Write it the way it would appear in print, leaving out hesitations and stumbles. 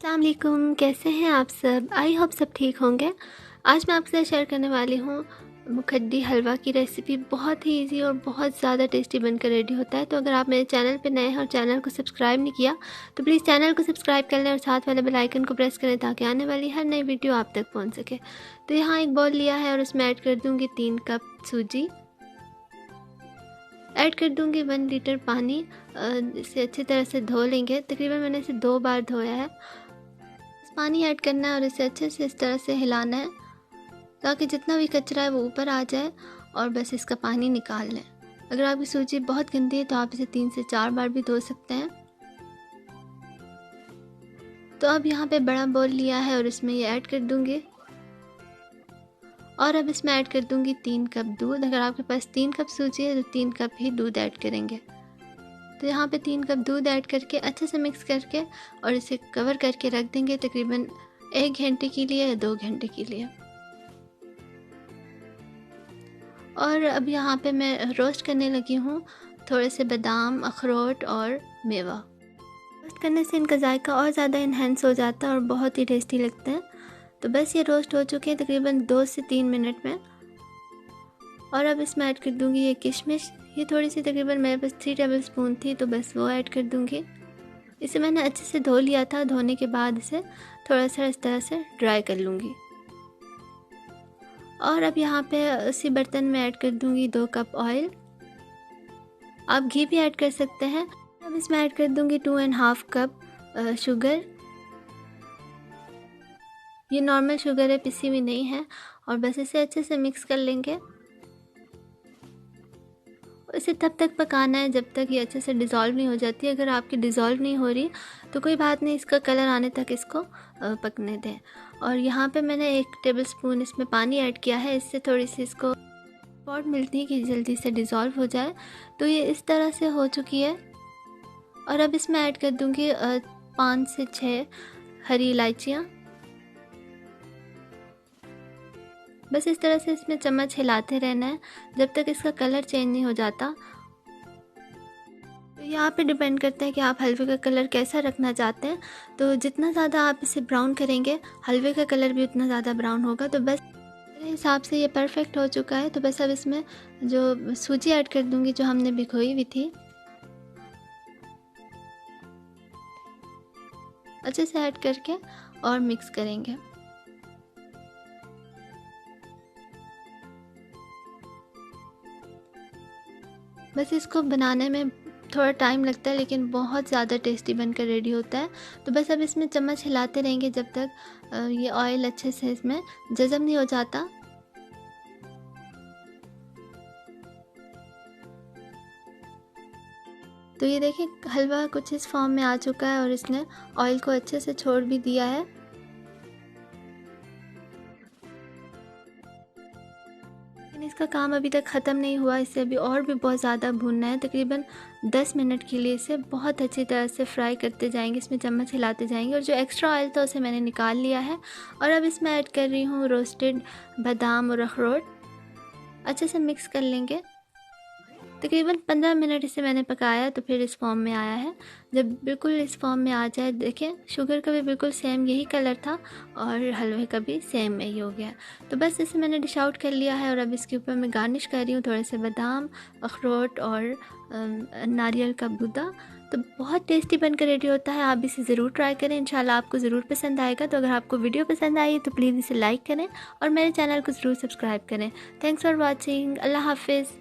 अस्सलाम वालेकुम, कैसे हैं आप सब। आई होप सब ठीक होंगे। आज मैं आपके साथ शेयर करने वाली हूँ मुखद्दी हलवा की रेसिपी। बहुत ही इजी और बहुत ज़्यादा टेस्टी बनकर रेडी होता है। तो अगर आप मेरे चैनल पे नए हैं और चैनल को सब्सक्राइब नहीं किया तो प्लीज़ चैनल को सब्सक्राइब कर लें और साथ वाले बेल आइकन को प्रेस करें ताकि आने वाली हर नई वीडियो आप तक पहुँच सके। तो यहाँ एक बाउल लिया है और उसमें ऐड कर दूँगी 3 कप सूजी। ऐड कर दूँगी 1 लीटर पानी। इसे अच्छी तरह से धो लेंगे। तकरीबन मैंने इसे 2 बार धोया है। पानी ऐड करना है और इसे अच्छे से इस तरह से हिलाना है ताकि जितना भी कचरा है वो ऊपर आ जाए और बस इसका पानी निकाल लें। अगर आपकी सूजी बहुत गंदी है तो आप इसे 3 से 4 बार भी धो सकते हैं। तो अब यहाँ पे बड़ा बाउल लिया है और इसमें ये ऐड कर दूंगी और अब इसमें ऐड कर दूंगी 3 कप दूध। अगर आपके पास 3 कप सूजी है तो 3 कप ही दूध ऐड करेंगे। तो यहाँ पे 3 कप दूध ऐड करके अच्छे से मिक्स करके और इसे कवर करके रख देंगे तकरीबन 1 घंटे के लिए या 2 घंटे के लिए। और अब यहाँ पे मैं रोस्ट करने लगी हूँ थोड़े से बादाम, अखरोट और मेवा। रोस्ट करने से इनका जायका और ज़्यादा इन्हेंस हो जाता है और बहुत ही टेस्टी लगते हैं। तो बस ये रोस्ट हो चुके हैं तकरीबन 2 से 3 मिनट में। और अब इसमें ऐड कर दूँगी ये किशमिश। ये थोड़ी सी तकरीबन मेरे पास 3 टेबल स्पून थी तो बस वो ऐड कर दूँगी। इसे मैंने अच्छे से धो लिया था। धोने के बाद इसे थोड़ा सा इस तरह से ड्राई कर लूँगी। और अब यहाँ पे उसी बर्तन में ऐड कर दूँगी 2 कप ऑयल। आप घी भी ऐड कर सकते हैं। अब इसमें ऐड कर दूँगी 2.5 कप शुगर। ये नॉर्मल शुगर है, पिसी हुई नहीं है। और बस इसे अच्छे से मिक्स कर लेंगे। इसे तब तक पकाना है जब तक ये अच्छे से डिज़ोल्व नहीं हो जाती। अगर आपकी डिज़ोल्व नहीं हो रही तो कोई बात नहीं, इसका कलर आने तक इसको पकने दें। और यहाँ पे मैंने 1 टेबल स्पून इसमें पानी ऐड किया है। इससे थोड़ी सी इसको सपोर्ट मिलती है कि जल्दी से डिज़ोल्व हो जाए। तो ये इस तरह से हो चुकी है। और अब इसमें ऐड कर दूँगी 5 से 6 हरी इलायचियाँ। बस इस तरह से इसमें चम्मच हिलाते रहना है जब तक इसका कलर चेंज नहीं हो जाता। तो यहाँ पे डिपेंड करता है कि आप हलवे का कलर कैसा रखना चाहते हैं। तो जितना ज़्यादा आप इसे ब्राउन करेंगे हलवे का कलर भी उतना ज़्यादा ब्राउन होगा। तो बस मेरे हिसाब से ये परफेक्ट हो चुका है। तो बस अब इसमें जो सूजी ऐड कर दूँगी जो हमने भिगोई हुई थी। अच्छे से ऐड करके और मिक्स करेंगे। बस इसको बनाने में थोड़ा टाइम लगता है लेकिन बहुत ज़्यादा टेस्टी बनकर रेडी होता है। तो बस अब इसमें चम्मच हिलाते रहेंगे जब तक ये ऑयल अच्छे से इसमें जज़ब नहीं हो जाता। तो ये देखिए हलवा कुछ इस फॉर्म में आ चुका है और इसने ऑयल को अच्छे से छोड़ भी दिया है। लेकिन इसका काम अभी तक ख़त्म नहीं हुआ। इसे अभी और भी बहुत ज़्यादा भूनना है। तकरीबन 10 मिनट के लिए इसे बहुत अच्छी तरह से फ्राई करते जाएंगे। इसमें चम्मच हिलाते जाएंगे और जो एक्स्ट्रा ऑयल था उसे मैंने निकाल लिया है। और अब इसमें ऐड कर रही हूँ रोस्टेड बादाम और अखरोट। अच्छे से मिक्स कर लेंगे। तकरीबन 15 मिनट इसे मैंने पकाया तो फिर इस फॉर्म में आया है। जब बिल्कुल इस फॉर्म में आ जाए, देखिए शुगर का भी बिल्कुल सेम यही कलर था और हलवे का भी सेम यही हो गया। तो बस इसे मैंने डिश आउट कर लिया है और अब इसके ऊपर मैं गार्निश कर रही हूँ थोड़े से बादाम, अखरोट और नारियल का गूदा। तो बहुत टेस्टी बनकर रेडी होता है। आप इसे ज़रूर ट्राई करें, इंशाल्लाह आपको ज़रूर पसंद आएगा। तो अगर आपको वीडियो पसंद आई तो प्लीज़ इसे लाइक करें और मेरे चैनल को ज़रूर सब्सक्राइब करें। Thanks for watching. अल्लाह हाफिज़।